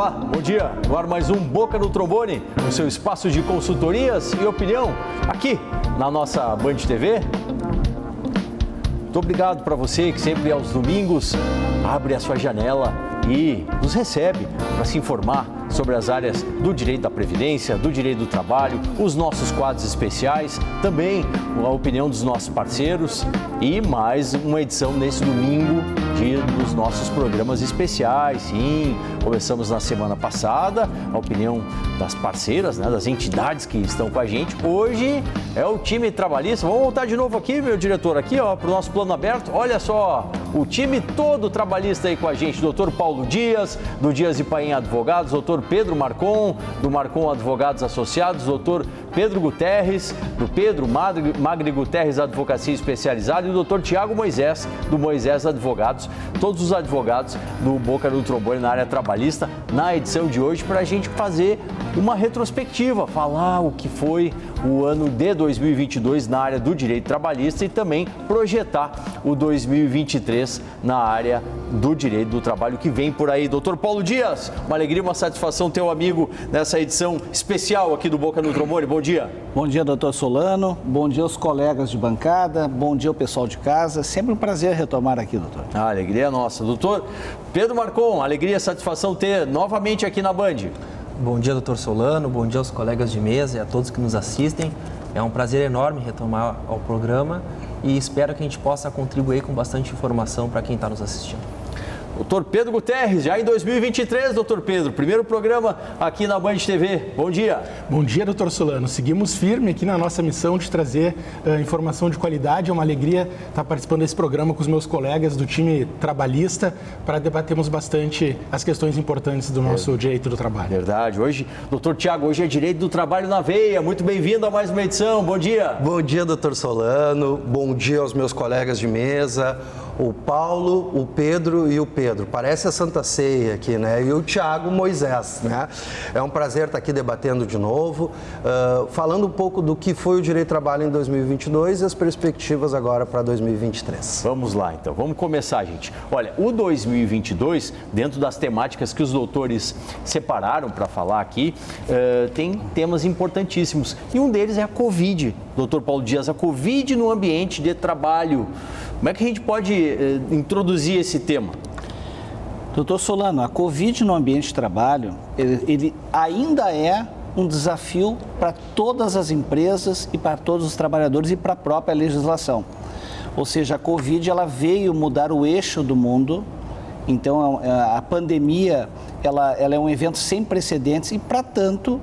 Olá, bom dia. No ar mais um Boca no Trombone, o seu espaço de consultorias e opinião aqui na nossa Band TV. Muito obrigado para você que sempre aos domingos abre a sua janela e nos recebe para se informar sobre as áreas do direito da previdência, do direito do trabalho, os nossos quadros especiais, também a opinião dos nossos parceiros e mais uma edição nesse domingo dos nossos programas especiais. Sim, começamos na semana passada, a opinião das parceiras, né, das entidades que estão com a gente. Hoje é o time trabalhista. Vamos voltar de novo aqui, meu diretor, aqui ó, para o nosso plano aberto. Olha só, o time todo trabalhista aí com a gente, doutor Paulo Dias, do Dias e Paim Advogados, doutor Pedro Marcon, do Marcon Advogados Associados, doutor Pedro Guterres, do Pedro Magri Guterres Advocacia Especializada e o doutor Tiago Moisés, do Moisés Advogados, todos os advogados do Boca no Trombone na área trabalhista, na edição de hoje, para a gente fazer uma retrospectiva, falar o que foi o ano de 2022 na área do direito trabalhista e também projetar o 2023 na área do direito do trabalho que vem por aí. Doutor Paulo Dias, uma alegria, uma satisfação ter um amigo nessa edição especial aqui do Boca no Trombone. Bom dia. Bom dia, doutor Solano. Bom dia aos colegas de bancada. Bom dia ao pessoal de casa. Sempre um prazer retomar aqui, doutor. A alegria é nossa. Doutor Pedro Marcon, alegria e satisfação ter novamente aqui na Band. Bom dia, doutor Solano. Bom dia aos colegas de mesa e a todos que nos assistem. É um prazer enorme retomar ao programa e espero que a gente possa contribuir com bastante informação para quem está nos assistindo. Doutor Pedro Guterres, já em 2023, doutor Pedro, primeiro programa aqui na Band TV. Bom dia. Bom dia, doutor Solano. Seguimos firme aqui na nossa missão de trazer informação de qualidade. É uma alegria estar participando desse programa com os meus colegas do time trabalhista para debatermos bastante as questões importantes do nosso direito do trabalho. Verdade. Hoje, doutor Tiago, hoje é direito do trabalho na veia. Muito bem-vindo a mais uma edição. Bom dia. Bom dia, doutor Solano. Bom dia aos meus colegas de mesa. O Paulo, o Pedro e o Pedro. Parece a Santa Ceia aqui, né? E o Tiago Moisés, né? É um prazer estar aqui debatendo de novo, falando um pouco do que foi o direito do trabalho em 2022 e as perspectivas agora para 2023. Vamos lá, então. Vamos começar, gente. Olha, o 2022, dentro das temáticas que os doutores separaram para falar aqui, tem temas importantíssimos. E um deles é a Covid. Doutor Paulo Dias, a Covid no ambiente de trabalho. Como é que a gente pode introduzir esse tema? Doutor Solano, a Covid no ambiente de trabalho, ele ainda é um desafio para todas as empresas e para todos os trabalhadores e para a própria legislação. Ou seja, a Covid ela veio mudar o eixo do mundo, então a pandemia ela é um evento sem precedentes e, para tanto,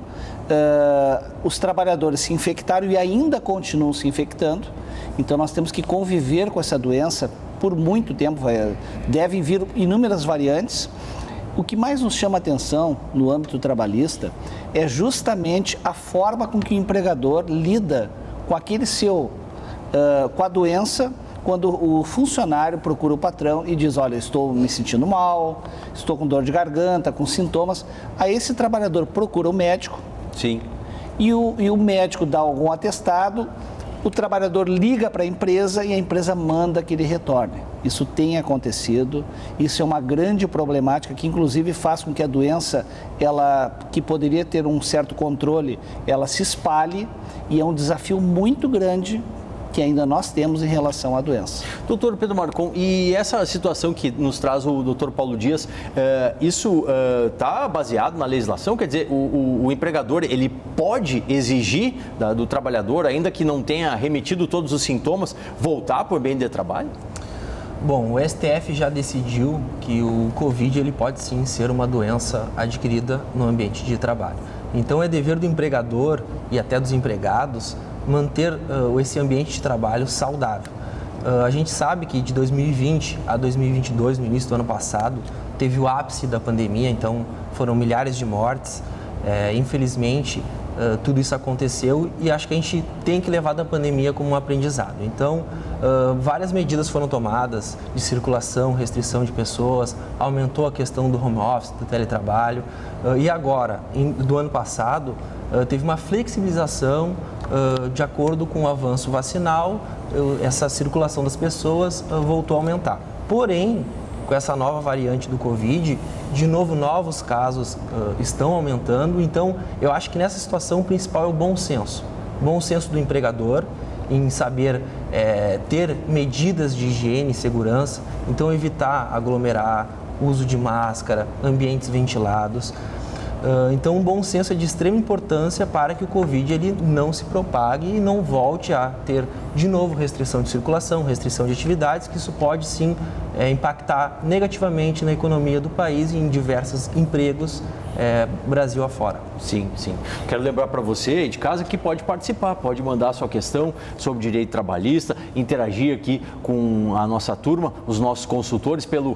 os trabalhadores se infectaram e ainda continuam se infectando. Então, nós temos que conviver com essa doença por muito tempo. Devem vir inúmeras variantes. O que mais nos chama a atenção no âmbito trabalhista é justamente a forma com que o empregador lida com com a doença, quando o funcionário procura o patrão e diz, olha, estou me sentindo mal, estou com dor de garganta, com sintomas. Aí esse trabalhador procura o médico. Sim. E o médico dá algum atestado. O trabalhador liga para a empresa e a empresa manda que ele retorne. Isso tem acontecido, isso é uma grande problemática que inclusive faz com que a doença, que poderia ter um certo controle, ela se espalhe e é um desafio muito grande que ainda nós temos em relação à doença. Doutor Pedro Marcon, e essa situação que nos traz o doutor Paulo Dias, isso está baseado na legislação? Quer dizer, o empregador, ele pode exigir do trabalhador, ainda que não tenha remetido todos os sintomas, voltar para o ambiente de trabalho? Bom, o STF já decidiu que o Covid ele pode sim ser uma doença adquirida no ambiente de trabalho. Então é dever do empregador e até dos empregados manter esse ambiente de trabalho saudável. A gente sabe que de 2020 a 2022, no início do ano passado, teve o ápice da pandemia, então foram milhares de mortes. Infelizmente, tudo isso aconteceu e acho que a gente tem que levar da pandemia como um aprendizado. Então, várias medidas foram tomadas de circulação, restrição de pessoas, aumentou a questão do home office, do teletrabalho. E agora, do ano passado, teve uma flexibilização de acordo com o avanço vacinal, essa circulação das pessoas voltou a aumentar. Porém, com essa nova variante do Covid, de novo, novos casos estão aumentando. Então, eu acho que nessa situação o principal é o bom senso. Bom senso do empregador em saber ter medidas de higiene e segurança. Então, evitar aglomerar, uso de máscara, ambientes ventilados. Então, o bom senso é de extrema importância para que o Covid ele não se propague e não volte a ter, de novo, restrição de circulação, restrição de atividades, que isso pode, sim, impactar negativamente na economia do país e em diversos empregos Brasil afora. Sim, sim. Quero lembrar para você de casa que pode participar, pode mandar a sua questão sobre direito trabalhista, interagir aqui com a nossa turma, os nossos consultores, pelo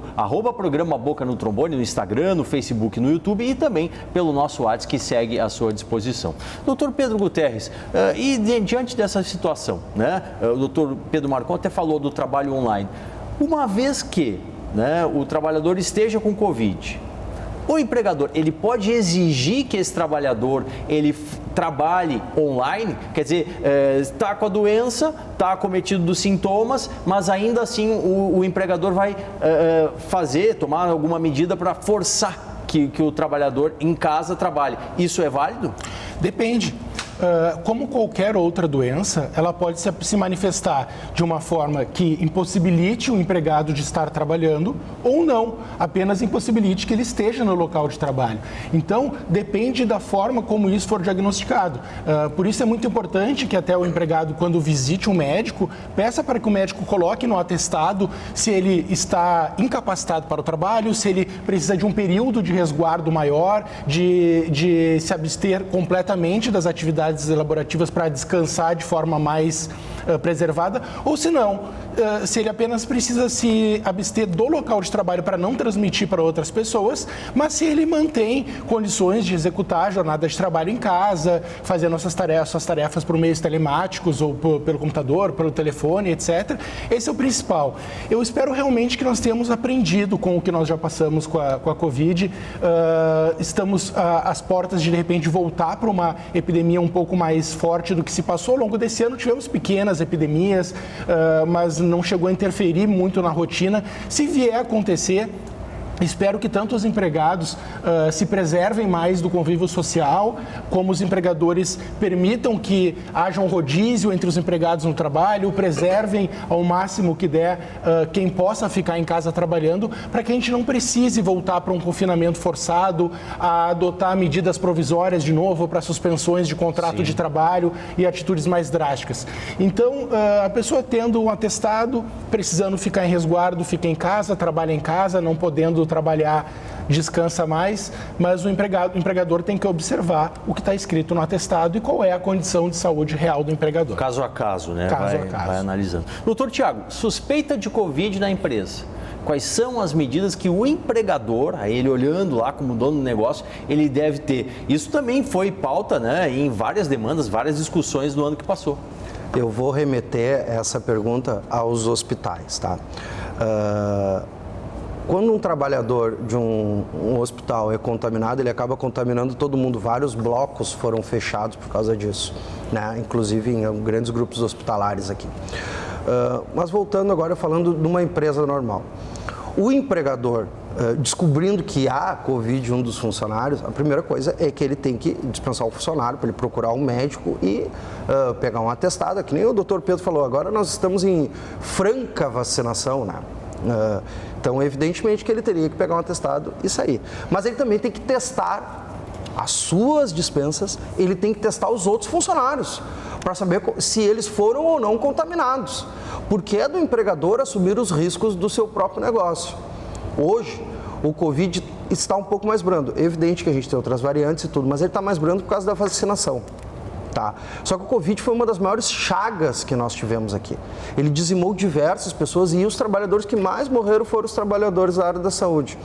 @programa Boca no Trombone, no Instagram, no Facebook, no YouTube e também pelo nosso WhatsApp que segue à sua disposição. Doutor Pedro Guterres, e diante dessa situação, né? O doutor Pedro Marcon até falou do trabalho online. Uma vez que, né, o trabalhador esteja com Covid, o empregador, ele pode exigir que esse trabalhador, ele trabalhe online? Quer dizer, está com a doença, está acometido dos sintomas, mas ainda assim o empregador vai tomar alguma medida para forçar que o trabalhador em casa trabalhe. Isso é válido? Depende. Como qualquer outra doença, ela pode se manifestar de uma forma que impossibilite o empregado de estar trabalhando ou não, apenas impossibilite que ele esteja no local de trabalho. Então, depende da forma como isso for diagnosticado. Por isso é muito importante que até o empregado, quando visite um médico, peça para que o médico coloque no atestado se ele está incapacitado para o trabalho, se ele precisa de um período de resguardo maior, de se abster completamente das atividades elaborativas para descansar de forma mais preservada, ou se não, se ele apenas precisa se abster do local de trabalho para não transmitir para outras pessoas, mas se ele mantém condições de executar a jornada de trabalho em casa, fazendo suas tarefas por meios telemáticos ou pelo computador, pelo telefone, etc. Esse é o principal. Eu espero realmente que nós tenhamos aprendido com o que nós já passamos com a Covid. Estamos às portas de repente, voltar para uma epidemia um pouco mais forte do que se passou. Ao longo desse ano tivemos pequenas epidemias, mas não chegou a interferir muito na rotina. Se vier a acontecer, espero que tanto os empregados se preservem mais do convívio social, como os empregadores permitam que haja um rodízio entre os empregados no trabalho, preservem ao máximo que der quem possa ficar em casa trabalhando, para que a gente não precise voltar para um confinamento forçado, a adotar medidas provisórias de novo para suspensões de contrato de trabalho e atitudes mais drásticas. Então, a pessoa tendo um atestado, precisando ficar em resguardo, fica em casa, trabalha em casa, não podendo trabalhar, descansa mais, mas o empregador tem que observar o que está escrito no atestado e qual é a condição de saúde real do empregador. Caso a caso, né? Caso a caso. Vai analisando. Doutor Tiago, suspeita de Covid na empresa. Quais são as medidas que o empregador, aí ele olhando lá como dono do negócio, ele deve ter? Isso também foi pauta, né, em várias demandas, várias discussões no ano que passou. Eu vou remeter essa pergunta aos hospitais, tá? Quando um trabalhador de um hospital é contaminado, ele acaba contaminando todo mundo. Vários blocos foram fechados por causa disso, né? Inclusive em grandes grupos hospitalares aqui. Mas voltando agora, falando de uma empresa normal. O empregador, descobrindo que há Covid em um dos funcionários, a primeira coisa é que ele tem que dispensar o funcionário, para ele procurar um médico e pegar um atestado, que nem o doutor Pedro falou. Agora nós estamos em franca vacinação, né? Então, evidentemente que ele teria que pegar um atestado e sair. Mas ele também tem que testar as suas dispensas, ele tem que testar os outros funcionários, para saber se eles foram ou não contaminados. Porque é do empregador assumir os riscos do seu próprio negócio. Hoje, o Covid está um pouco mais brando. É evidente que a gente tem outras variantes e tudo, mas ele está mais brando por causa da vacinação. Tá. Só que o Covid foi uma das maiores chagas que nós tivemos aqui. Ele dizimou diversas pessoas e os trabalhadores que mais morreram foram os trabalhadores da área da saúde.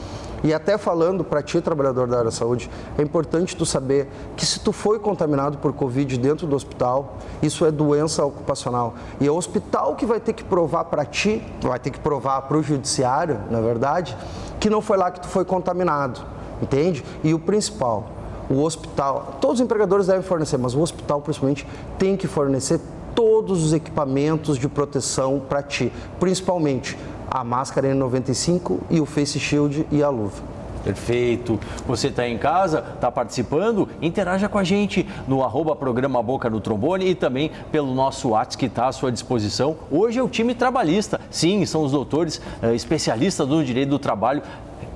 E até falando para ti, trabalhador da área da saúde, é importante tu saber que se tu foi contaminado por Covid dentro do hospital, isso é doença ocupacional. E é o hospital que vai ter que provar para ti, vai ter que provar para o judiciário, na verdade, que não foi lá que tu foi contaminado, entende? E o principal, o hospital, todos os empregadores devem fornecer, mas o hospital principalmente tem que fornecer todos os equipamentos de proteção para ti, principalmente a máscara N95 e o face shield e a luva. Perfeito. Você está em casa, está participando? Interaja com a gente no @programa Boca no Trombone e também pelo nosso WhatsApp que está à sua disposição. Hoje é o time trabalhista. Sim, são os doutores especialistas do direito do trabalho,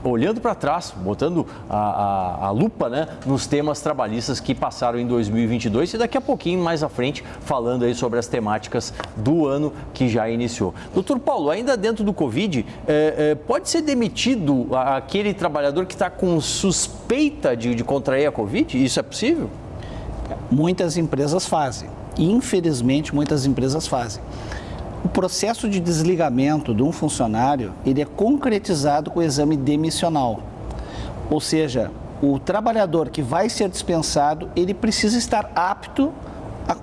olhando para trás, botando a lupa, né, nos temas trabalhistas que passaram em 2022 e daqui a pouquinho, mais à frente, falando aí sobre as temáticas do ano que já iniciou. Doutor Paulo, ainda dentro do Covid, pode ser demitido aquele trabalhador que está com suspeita de contrair a Covid? Isso é possível? Muitas empresas fazem. Infelizmente, muitas empresas fazem. O processo de desligamento de um funcionário, ele é concretizado com o exame demissional. Ou seja, o trabalhador que vai ser dispensado, ele precisa estar apto a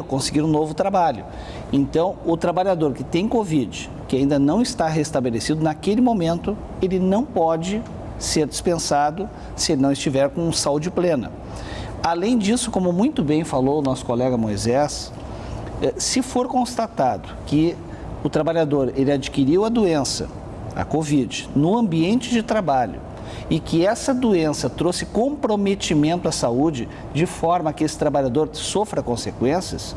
conseguir um novo trabalho. Então, o trabalhador que tem Covid, que ainda não está restabelecido, naquele momento, ele não pode ser dispensado se ele não estiver com saúde plena. Além disso, como muito bem falou o nosso colega Moisés, se for constatado que o trabalhador ele adquiriu a doença, a Covid, no ambiente de trabalho e que essa doença trouxe comprometimento à saúde de forma que esse trabalhador sofra consequências,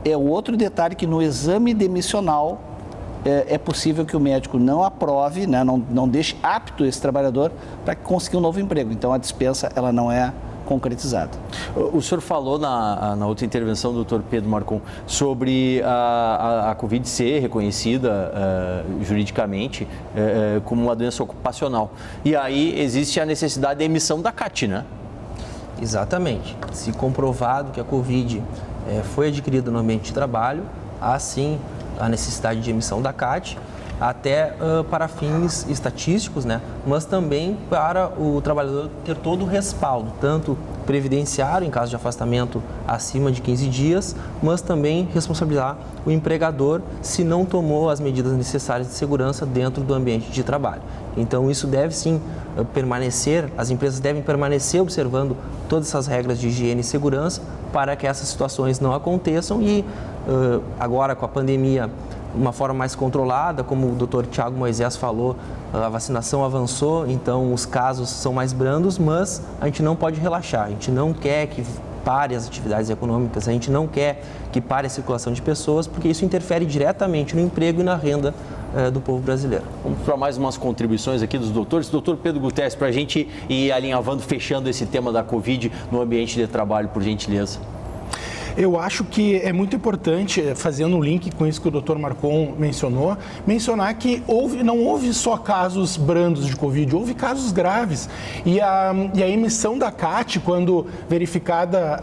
é outro detalhe que no exame demissional é possível que o médico não aprove, né, não deixe apto esse trabalhador para conseguir um novo emprego. Então a dispensa ela não é concretizada. O senhor falou na outra intervenção, doutor Pedro Marcon, sobre a Covid ser reconhecida juridicamente como uma doença ocupacional. E aí existe a necessidade da emissão da CAT, né? Exatamente. Se comprovado que a Covid foi adquirida no ambiente de trabalho, há sim a necessidade de emissão da CAT, até para fins estatísticos, né? Mas também para o trabalhador ter todo o respaldo, tanto previdenciário, em caso de afastamento acima de 15 dias, mas também responsabilizar o empregador se não tomou as medidas necessárias de segurança dentro do ambiente de trabalho. Então, isso deve sim permanecer, as empresas devem permanecer observando todas essas regras de higiene e segurança para que essas situações não aconteçam e agora com a pandemia uma forma mais controlada, como o Dr. Tiago Moisés falou, a vacinação avançou, então os casos são mais brandos, mas a gente não pode relaxar, a gente não quer que pare as atividades econômicas, a gente não quer que pare a circulação de pessoas, porque isso interfere diretamente no emprego e na renda do povo brasileiro. Vamos para mais umas contribuições aqui dos doutores. Doutor Pedro Guterres, para a gente ir alinhavando, fechando esse tema da Covid no ambiente de trabalho, por gentileza. Eu acho que é muito importante, fazendo um link com isso que o Dr. Marcon mencionou, mencionar que não houve só casos brandos de Covid, houve casos graves. E a emissão da CAT, quando verificada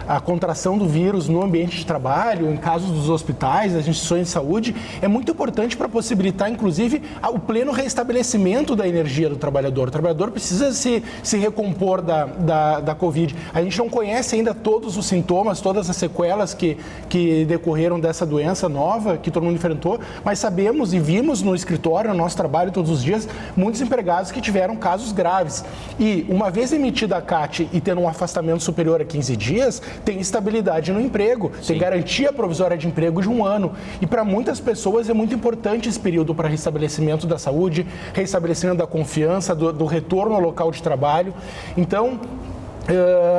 a contração do vírus no ambiente de trabalho, em casos dos hospitais, das instituições de saúde, é muito importante para possibilitar, inclusive, o pleno restabelecimento da energia do trabalhador. O trabalhador precisa se recompor da Covid. A gente não conhece ainda todos os sintomas, todas as sequelas que decorreram dessa doença nova que todo mundo enfrentou, mas sabemos e vimos no escritório, no nosso trabalho todos os dias, muitos empregados que tiveram casos graves. E uma vez emitida a CAT e tendo um afastamento superior a 15 dias, tem estabilidade no emprego, tem garantia provisória de emprego de 1 ano. E para muitas pessoas é muito importante esse período para restabelecimento da saúde, restabelecimento da confiança, do retorno ao local de trabalho. Então,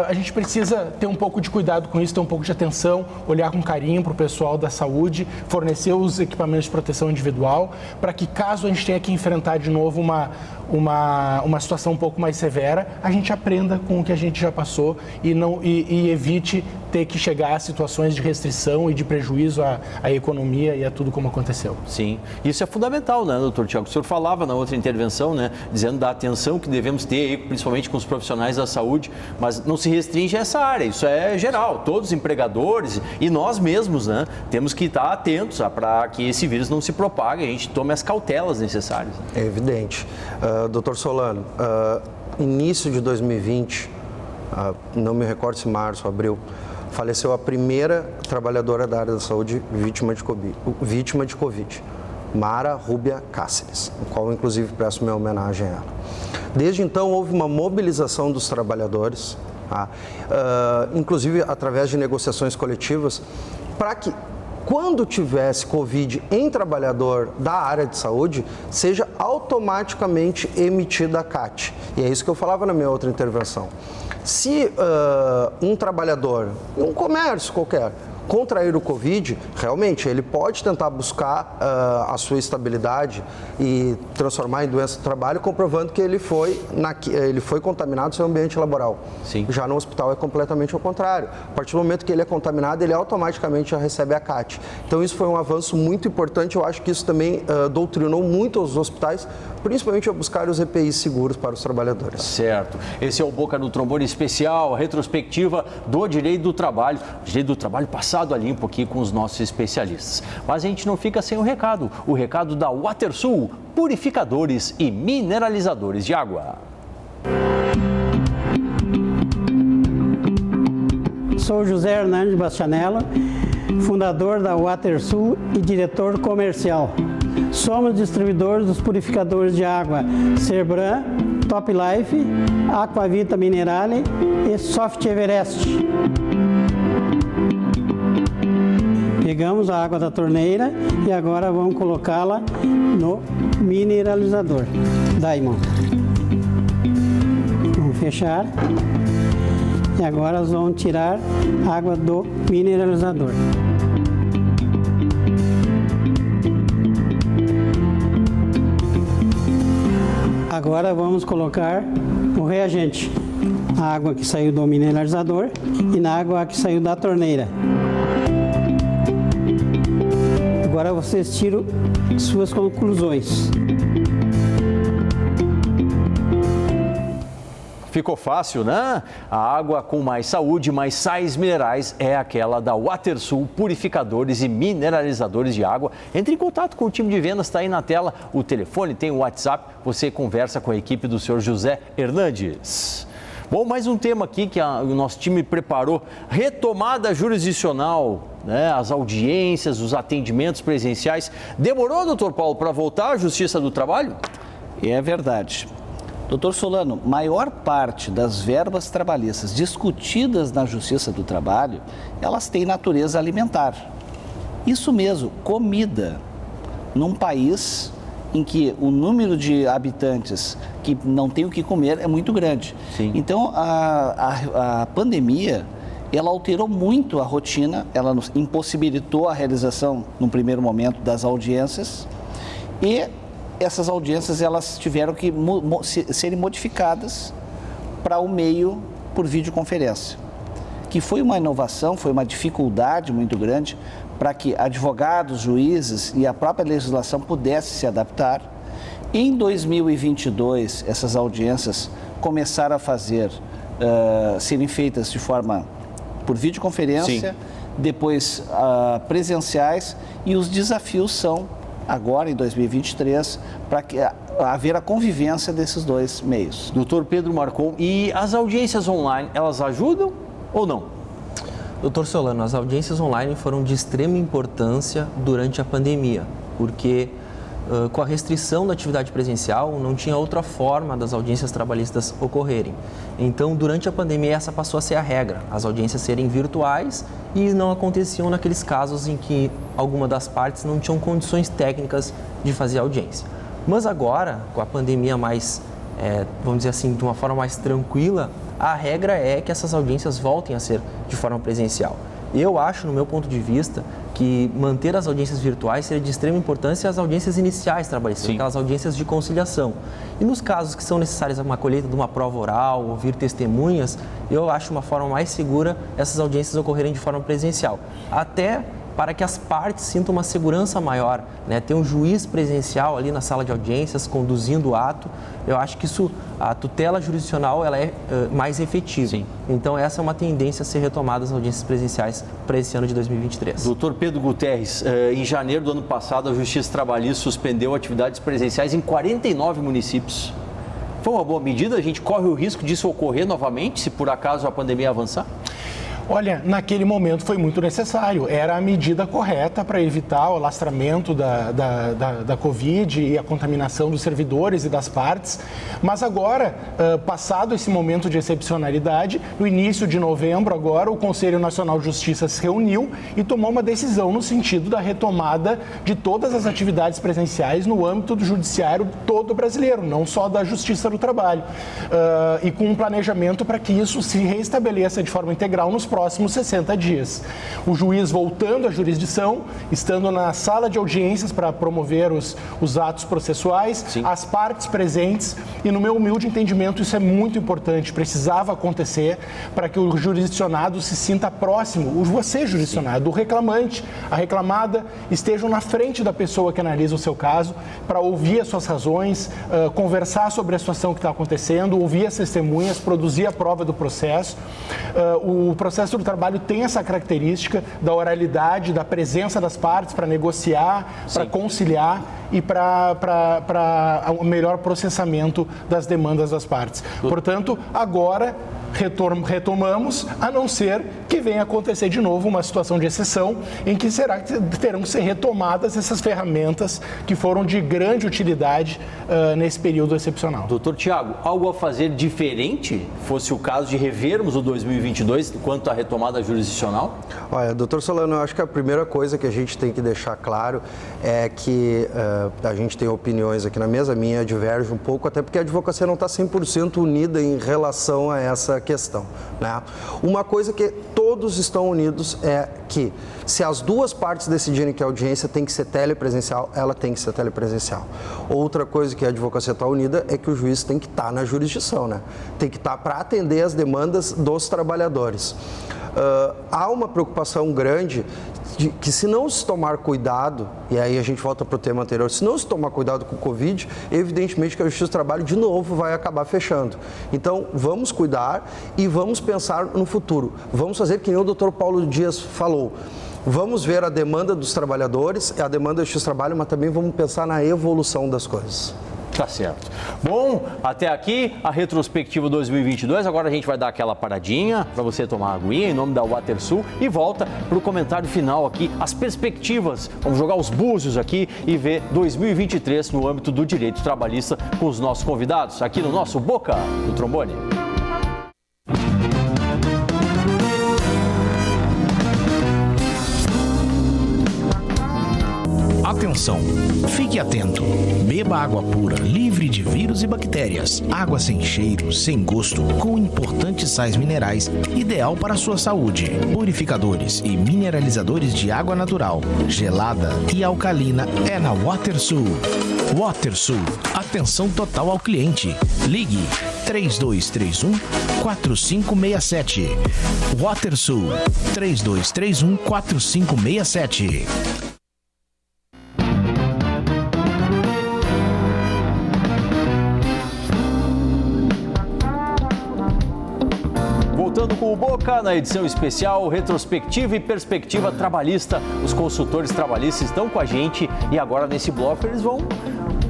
a gente precisa ter um pouco de cuidado com isso, ter um pouco de atenção, olhar com carinho para o pessoal da saúde, fornecer os equipamentos de proteção individual, para que caso a gente tenha que enfrentar de novo uma situação um pouco mais severa, a gente aprenda com o que a gente já passou e evite ter que chegar a situações de restrição e de prejuízo à economia e a tudo como aconteceu. Sim, isso é fundamental, né, doutor Tiago? O senhor falava na outra intervenção, né, dizendo da atenção que devemos ter, principalmente com os profissionais da saúde, mas não se restringe a essa área, isso é geral, todos os empregadores e nós mesmos, né, temos que estar atentos para que esse vírus não se propague, a gente tome as cautelas necessárias. É evidente. Doutor Solano, início de 2020, não me recordo se março ou abril, faleceu a primeira trabalhadora da área da saúde vítima de Covid, Mara Rúbia Cáceres, o qual inclusive presto minha homenagem a ela. Desde então houve uma mobilização dos trabalhadores, inclusive através de negociações coletivas, para que quando tivesse Covid em trabalhador da área de saúde, seja automaticamente emitida a CAT. E é isso que eu falava na minha outra intervenção. Se um trabalhador, em um comércio qualquer, contrair o Covid, realmente ele pode tentar buscar a sua estabilidade e transformar em doença do trabalho, comprovando que ele foi contaminado no seu ambiente laboral. Sim. Já no hospital é completamente ao contrário. A partir do momento que ele é contaminado, ele automaticamente já recebe a CAT. Então isso foi um avanço muito importante. Eu acho que isso também doutrinou muito os hospitais, principalmente a buscar os EPIs seguros para os trabalhadores. Certo. Esse é o Boca no Trombone especial, a retrospectiva do direito do trabalho. Direito do trabalho passado a limpo aqui com os nossos especialistas. Mas a gente não fica sem o recado da WaterSul, purificadores e mineralizadores de água. Sou José Hernandes Bastianello, fundador da WaterSul e diretor comercial. Somos distribuidores dos purificadores de água Cerbran, Top Life, Aquavita Minerale e Soft Everest. Pegamos a água da torneira e agora vamos colocá-la no mineralizador Diamond. Vamos fechar e agora nós vamos tirar a água do mineralizador. Agora vamos colocar o reagente, a água que saiu do mineralizador e na água que saiu da torneira. Agora vocês tiram suas conclusões. Ficou fácil, né? A água com mais saúde, mais sais minerais é aquela da WaterSul, purificadores e mineralizadores de água. Entre em contato com o time de vendas, está aí na tela. O telefone, tem o WhatsApp, você conversa com a equipe do senhor José Hernandes. Bom, mais um tema aqui que o nosso time preparou, retomada jurisdicional, né? As audiências, os atendimentos presenciais. Demorou, doutor Paulo, para voltar à Justiça do Trabalho? É verdade. Doutor Solano, maior parte das verbas trabalhistas discutidas na Justiça do Trabalho, elas têm natureza alimentar. Isso mesmo, comida. Num país em que o número de habitantes que não tem o que comer é muito grande. Sim. Então, a pandemia, ela alterou muito a rotina, ela nos impossibilitou a realização, num primeiro momento, das audiências e essas audiências elas tiveram que serem modificadas para o meio por videoconferência, que foi uma inovação, foi uma dificuldade muito grande para que advogados, juízes e a própria legislação pudessem se adaptar. Em 2022, essas audiências começaram a serem feitas de forma por videoconferência, Sim. Depois presenciais, e os desafios são agora em 2023, para haver a convivência desses dois meios. Doutor Pedro Marcon, e as audiências online, elas ajudam ou não? Doutor Solano, as audiências online foram de extrema importância durante a pandemia, porque com a restrição da atividade presencial, não tinha outra forma das audiências trabalhistas ocorrerem. Então, durante a pandemia, essa passou a ser a regra, as audiências serem virtuais e não aconteciam naqueles casos em que alguma das partes não tinham condições técnicas de fazer audiência. Mas agora, com a pandemia mais, vamos dizer assim, de uma forma mais tranquila, a regra é que essas audiências voltem a ser de forma presencial. Eu acho, no meu ponto de vista, que manter as audiências virtuais seria de extrema importância as audiências iniciais trabalhistas, aquelas audiências de conciliação. E nos casos que são necessárias uma colheita de uma prova oral, ouvir testemunhas, eu acho uma forma mais segura essas audiências ocorrerem de forma presencial. Até para que as partes sintam uma segurança maior, né? Ter um juiz presencial ali na sala de audiências conduzindo o ato, eu acho que isso, a tutela jurisdicional, ela é mais efetiva. Sim. Então essa é uma tendência a ser retomada as audiências presenciais para esse ano de 2023. Doutor Pedro Guterres, em janeiro do ano passado, a Justiça Trabalhista suspendeu atividades presenciais em 49 municípios. Foi uma boa medida? A gente corre o risco disso ocorrer novamente, se por acaso a pandemia avançar? Olha, naquele momento foi muito necessário. Era a medida correta para evitar o alastramento da Covid e a contaminação dos servidores e das partes. Mas agora, passado esse momento de excepcionalidade, no início de novembro, agora, o Conselho Nacional de Justiça se reuniu e tomou uma decisão no sentido da retomada de todas as atividades presenciais no âmbito do judiciário todo brasileiro, não só da Justiça do Trabalho. E com um planejamento para que isso se reestabeleça de forma integral nos próximos 60 dias. O juiz voltando à jurisdição, estando na sala de audiências para promover os atos processuais, Sim. as partes presentes, e no meu humilde entendimento isso é muito importante, precisava acontecer para que o jurisdicionado se sinta próximo, você jurisdicionado, o reclamante, a reclamada, estejam na frente da pessoa que analisa o seu caso, para ouvir as suas razões, conversar sobre a situação que está acontecendo, ouvir as testemunhas, produzir a prova do processo. O processo do trabalho tem essa característica da oralidade, da presença das partes para negociar, para conciliar e para o melhor processamento das demandas das partes. Portanto, agora retomamos, a não ser que venha acontecer de novo uma situação de exceção em que terão que ser retomadas essas ferramentas que foram de grande utilidade nesse período excepcional. Doutor Tiago, algo a fazer diferente, fosse o caso de revermos o 2022 quanto à retomada jurisdicional? Olha, doutor Solano, eu acho que a primeira coisa que a gente tem que deixar claro é que a gente tem opiniões aqui na mesa, a minha diverge um pouco, até porque a advocacia não está 100% unida em relação a essa questão, né? Uma coisa que todos estão unidos é que se as duas partes decidirem que a audiência tem que ser telepresencial, ela tem que ser telepresencial. Outra coisa que a advocacia está unida é que o juiz tem que estar na jurisdição, né? Tem que estar para atender as demandas dos trabalhadores. Há uma preocupação grande de que, se não se tomar cuidado, e aí a gente volta para o tema anterior, se não se tomar cuidado com o Covid, evidentemente que a Justiça do Trabalho de novo vai acabar fechando. Então, vamos cuidar e vamos pensar no futuro. Vamos fazer que nem o doutor Paulo Dias falou. Vamos ver a demanda dos trabalhadores, a demanda da Justiça do Trabalho, mas também vamos pensar na evolução das coisas. Tá certo. Bom, até aqui a retrospectiva 2022. Agora a gente vai dar aquela paradinha para você tomar uma aguinha em nome da WaterSul e volta para o comentário final aqui, as perspectivas. Vamos jogar os búzios aqui e ver 2023 no âmbito do direito trabalhista com os nossos convidados aqui no nosso Boca do Trombone. Atenção, fique atento. Beba água pura, livre de vírus e bactérias. Água sem cheiro, sem gosto, com importantes sais minerais, ideal para a sua saúde. Purificadores e mineralizadores de água natural, gelada e alcalina é na WaterSul. WaterSul, atenção total ao cliente. Ligue 3231-4567. WaterSul, 3231-4567. Voltando com o Boca, na edição especial Retrospectiva e Perspectiva Trabalhista. Os consultores trabalhistas estão com a gente e agora nesse bloco eles vão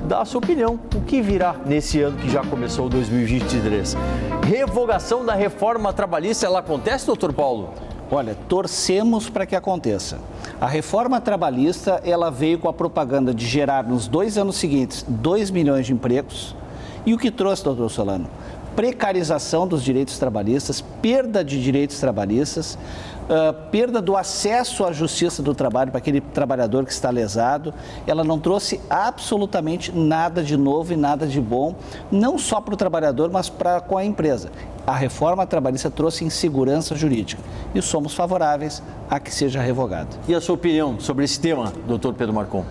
dar a sua opinião. O que virá nesse ano que já começou 2023? Revogação da reforma trabalhista, ela acontece, doutor Paulo? Olha, torcemos para que aconteça. A reforma trabalhista, ela veio com a propaganda de gerar nos 2 anos seguintes 2 milhões de empregos. E o que trouxe, doutor Solano? Precarização dos direitos trabalhistas, perda de direitos trabalhistas, perda do acesso à justiça do trabalho para aquele trabalhador que está lesado. Ela não trouxe absolutamente nada de novo e nada de bom, não só para o trabalhador, mas com a empresa. A reforma trabalhista trouxe insegurança jurídica e somos favoráveis a que seja revogada. E a sua opinião sobre esse tema, doutor Pedro Marcon?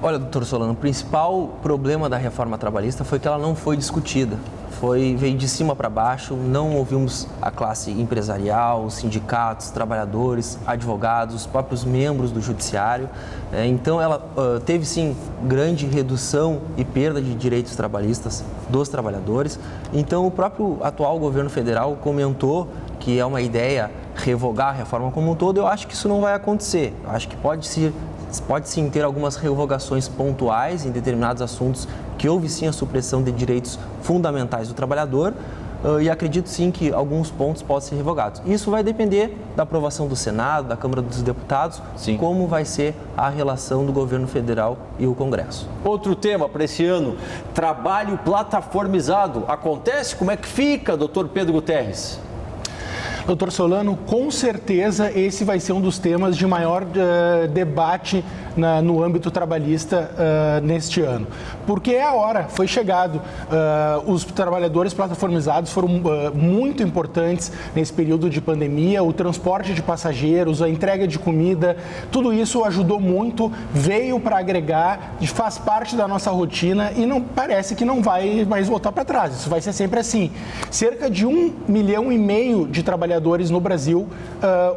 Olha, doutor Solano, o principal problema da reforma trabalhista foi que ela não foi discutida. Veio de cima para baixo, não ouvimos a classe empresarial, os sindicatos, trabalhadores, advogados, os próprios membros do judiciário. Então, ela teve, sim, grande redução e perda de direitos trabalhistas dos trabalhadores. Então, o próprio atual governo federal comentou que é uma ideia revogar a reforma como um todo. Eu acho que isso não vai acontecer. Eu acho que pode sim ter algumas revogações pontuais em determinados assuntos que houve sim a supressão de direitos fundamentais do trabalhador, e acredito sim que alguns pontos podem ser revogados. Isso vai depender da aprovação do Senado, da Câmara dos Deputados, Sim. como vai ser a relação do governo federal e o Congresso. Outro tema para esse ano, trabalho plataformizado. Acontece? Como é que fica, doutor Pedro Guterres? Doutor Solano, com certeza esse vai ser um dos temas de maior debate no âmbito trabalhista neste ano. Porque é a hora, foi chegado. Os trabalhadores plataformizados foram muito importantes nesse período de pandemia, o transporte de passageiros, a entrega de comida, tudo isso ajudou muito, veio para agregar, faz parte da nossa rotina e não parece que não vai mais voltar para trás. Isso vai ser sempre assim. Cerca de 1,5 milhão de trabalhadores no Brasil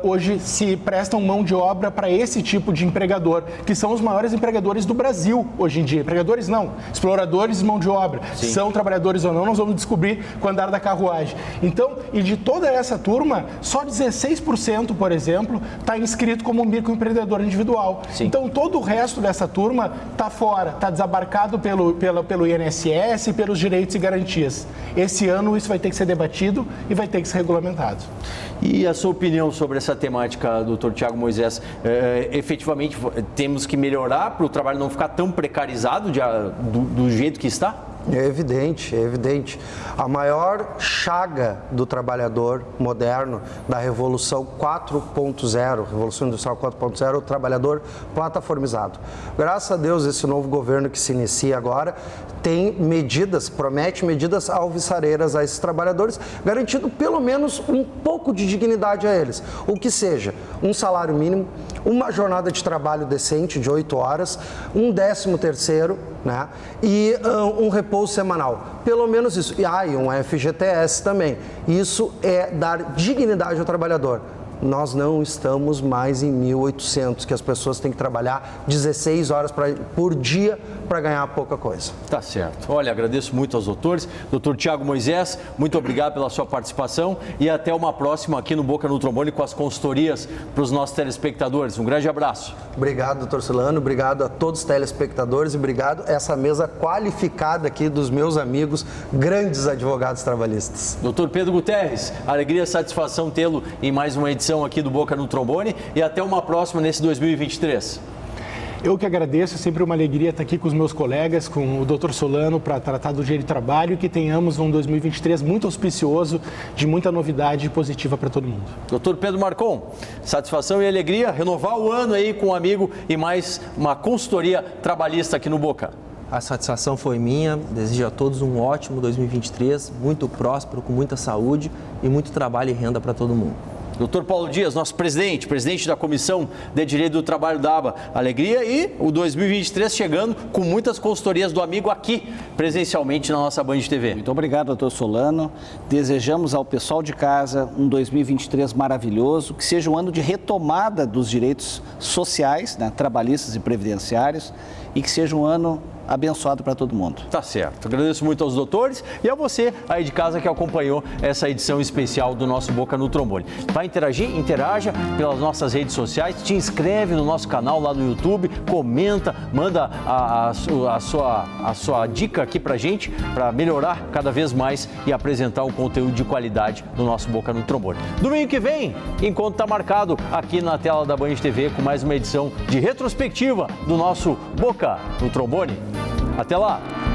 hoje se prestam mão de obra para esse tipo de empregador, que são os maiores empregadores do Brasil hoje em dia. Empregadores não, exploradores de mão de obra. Sim. São trabalhadores ou não, nós vamos descobrir com o andar da carruagem. Então, e de toda essa turma, só 16%, por exemplo, está inscrito como microempreendedor individual. Sim. Então, todo o resto dessa turma está fora, está desabarcado pelo INSS e pelos direitos e garantias. Esse ano isso vai ter que ser debatido e vai ter que ser regulamentado. E a sua opinião sobre essa temática, doutor Tiago Moisés? Efetivamente, temos que melhorar para o trabalho não ficar tão precarizado do jeito que está? É evidente, é evidente. A maior chaga do trabalhador moderno, da Revolução 4.0, Revolução Industrial 4.0, é o trabalhador plataformizado. Graças a Deus, esse novo governo que se inicia agora tem medidas, promete medidas alvissareiras a esses trabalhadores, garantindo pelo menos um pouco de dignidade a eles. O que seja, um salário mínimo, uma jornada de trabalho decente de 8 horas, um 13º, né? E um repouso semanal. Pelo menos isso. E um FGTS também. Isso é dar dignidade ao trabalhador. Nós não estamos mais em 1800, que as pessoas têm que trabalhar 16 horas por dia para ganhar pouca coisa. Tá certo. Olha, agradeço muito aos doutores. Doutor Tiago Moisés, muito obrigado pela sua participação e até uma próxima aqui no Boca no Trombone com as consultorias para os nossos telespectadores. Um grande abraço. Obrigado, doutor Solano. Obrigado a todos os telespectadores e obrigado a essa mesa qualificada aqui dos meus amigos, grandes advogados trabalhistas. Doutor Pedro Guterres, alegria e satisfação tê-lo em mais uma edição aqui do Boca no Trombone e até uma próxima nesse 2023. Eu que agradeço, é sempre uma alegria estar aqui com os meus colegas, com o Dr. Solano, para tratar do direito de trabalho e que tenhamos um 2023 muito auspicioso, de muita novidade positiva para todo mundo. Doutor Pedro Marcon, satisfação e alegria renovar o ano aí com um amigo e mais uma consultoria trabalhista aqui no Boca. A satisfação foi minha, desejo a todos um ótimo 2023, muito próspero, com muita saúde e muito trabalho e renda para todo mundo. Doutor Paulo Dias, nosso presidente da Comissão de Direito do Trabalho da ABA, alegria e o 2023 chegando com muitas consultorias do amigo aqui, presencialmente na nossa Band TV. Muito obrigado, doutor Solano. Desejamos ao pessoal de casa um 2023 maravilhoso, que seja um ano de retomada dos direitos sociais, né, trabalhistas e previdenciários, e que seja um ano abençoado para todo mundo. Tá certo. Agradeço muito aos doutores e a você aí de casa que acompanhou essa edição especial do nosso Boca no Trombone. Vai interagir? Interaja pelas nossas redes sociais, te inscreve no nosso canal lá no YouTube, comenta, manda a sua dica aqui pra gente, para melhorar cada vez mais e apresentar um conteúdo de qualidade do nosso Boca no Trombone. Domingo que vem, encontro tá marcado aqui na tela da Band TV com mais uma edição de retrospectiva do nosso Boca no Trombone. Até lá!